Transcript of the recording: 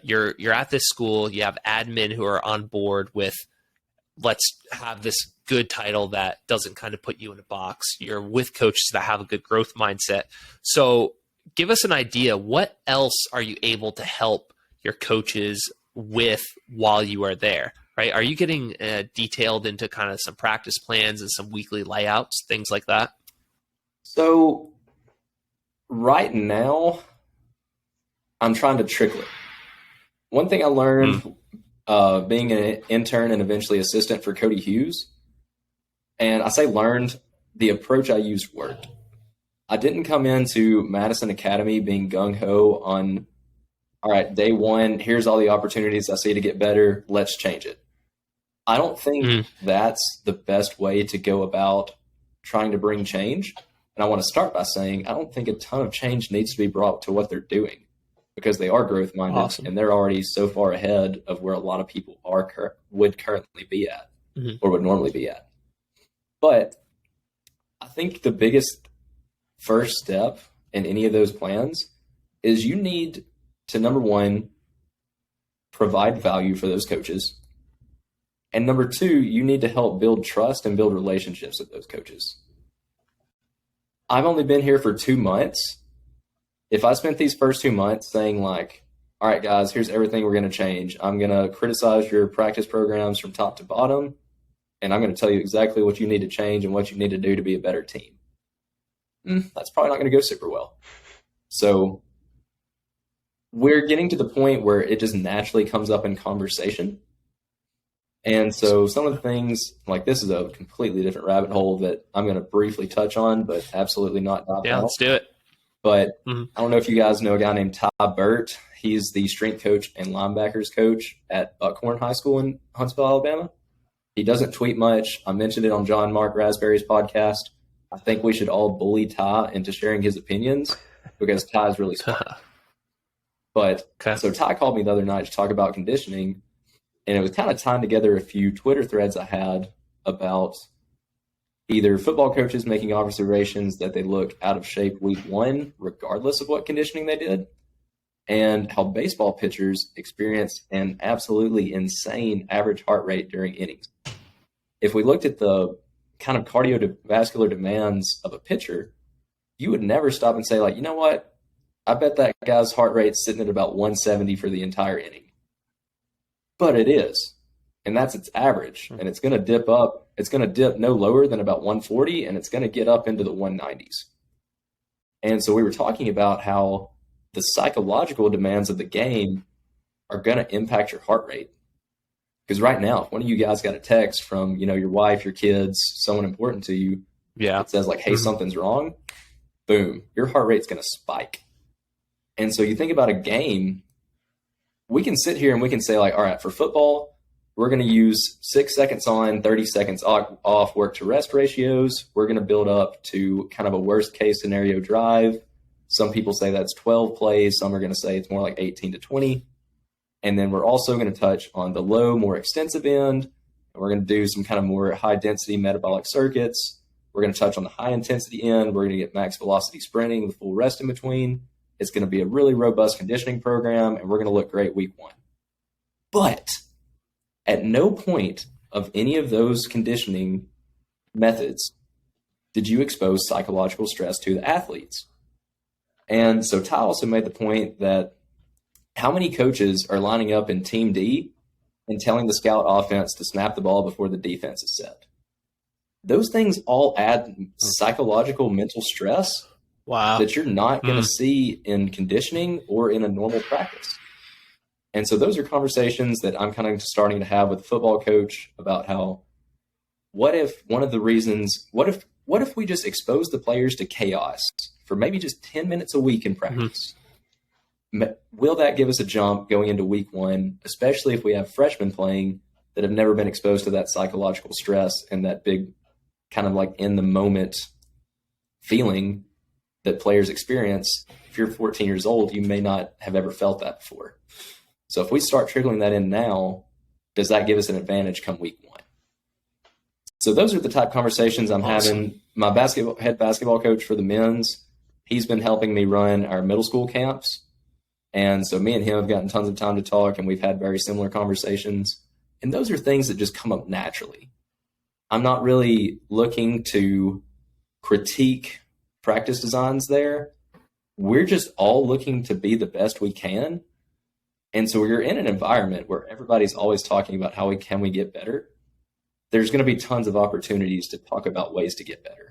you're at this school, you have admin who are on board with, let's have this good title that doesn't kind of put you in a box. You're with coaches that have a good growth mindset. So give us an idea, what else are you able to help your coaches with while you are there, right? Are you getting detailed into kind of some practice plans and some weekly layouts, things like that? So right now, I'm trying to trickle it. One thing I learned being an intern and eventually assistant for Cody Hughes, and I say learned, the approach I used worked. I didn't come into Madison Academy being gung-ho on, all right, day one, here's all the opportunities I see to get better, let's change it. I don't think that's the best way to go about trying to bring change. And I want to start by saying I don't think a ton of change needs to be brought to what they're doing, because they are growth-minded and they're already so far ahead of where a lot of people would currently be at or would normally be at. But I think the biggest first step in any of those plans is you need to, number one, provide value for those coaches. And number two, you need to help build trust and build relationships with those coaches. I've only been here for 2 months. If I spent these first 2 months saying like, all right, guys, here's everything we're going to change. I'm going to criticize your practice programs from top to bottom, and I'm going to tell you exactly what you need to change and what you need to do to be a better team. That's probably not going to go super well. So we're getting to the point where it just naturally comes up in conversation. And so some of the things, like this is a completely different rabbit hole that I'm going to briefly touch on, but absolutely not. Yeah, let's do it. But I don't know if you guys know a guy named Ty Burt. He's the strength coach and linebackers coach at Buckhorn High School in Huntsville, Alabama. He doesn't tweet much. I mentioned it on John Mark Raspberry's podcast. I think we should all bully Ty into sharing his opinions because Ty is really smart. But so Ty called me the other night to talk about conditioning, and it was kind of tying together a few Twitter threads I had about either football coaches making observations that they look out of shape week one, regardless of what conditioning they did, and how baseball pitchers experience an absolutely insane average heart rate during innings. If we looked at the kind of cardiovascular demands of a pitcher, you would never stop and say, like, you know what? I bet that guy's heart rate's sitting at about 170 for the entire inning. But it is. And that's its average. And it's going to dip up. It's going to dip no lower than about 140, and it's going to get up into the 190s. And so we were talking about how the psychological demands of the game are going to impact your heart rate. Because right now, if one of you guys got a text from, your wife, your kids, someone important to you, it says like, hey, something's wrong, boom, your heart rate's going to spike. And so you think about a game, we can sit here and we can say like, all right, for football, we're going to use 6 seconds on, 30 seconds off work to rest ratios. We're going to build up to kind of a worst case scenario drive. Some people say that's 12 plays. Some are going to say it's more like 18 to 20. And then we're also going to touch on the low, more extensive end. And we're going to do some kind of more high density metabolic circuits. We're going to touch on the high intensity end. We're going to get max velocity sprinting with full rest in between. It's going to be a really robust conditioning program, and we're going to look great week one. But at no point of any of those conditioning methods did you expose psychological stress to the athletes. And so Ty also made the point that how many coaches are lining up in Team D and telling the scout offense to snap the ball before the defense is set? Those things all add psychological mental stress that you're not going to see in conditioning or in a normal practice. And so those are conversations that I'm kind of starting to have with the football coach about how, what if we just expose the players to chaos for maybe just 10 minutes a week in practice? Will that give us a jump going into week one, especially if we have freshmen playing that have never been exposed to that psychological stress and that big kind of like in the moment feeling that players experience? If you're 14 years old, you may not have ever felt that before. So if we start trickling that in now, does that give us an advantage come week one? So those are the type of conversations I'm having. My head basketball coach for the men's, he's been helping me run our middle school camps. And so me and him have gotten tons of time to talk, and we've had very similar conversations. And those are things that just come up naturally. I'm not really looking to critique practice designs there. We're just all looking to be the best we can. And so you're in an environment where everybody's always talking about how we get better. There's going to be tons of opportunities to talk about ways to get better.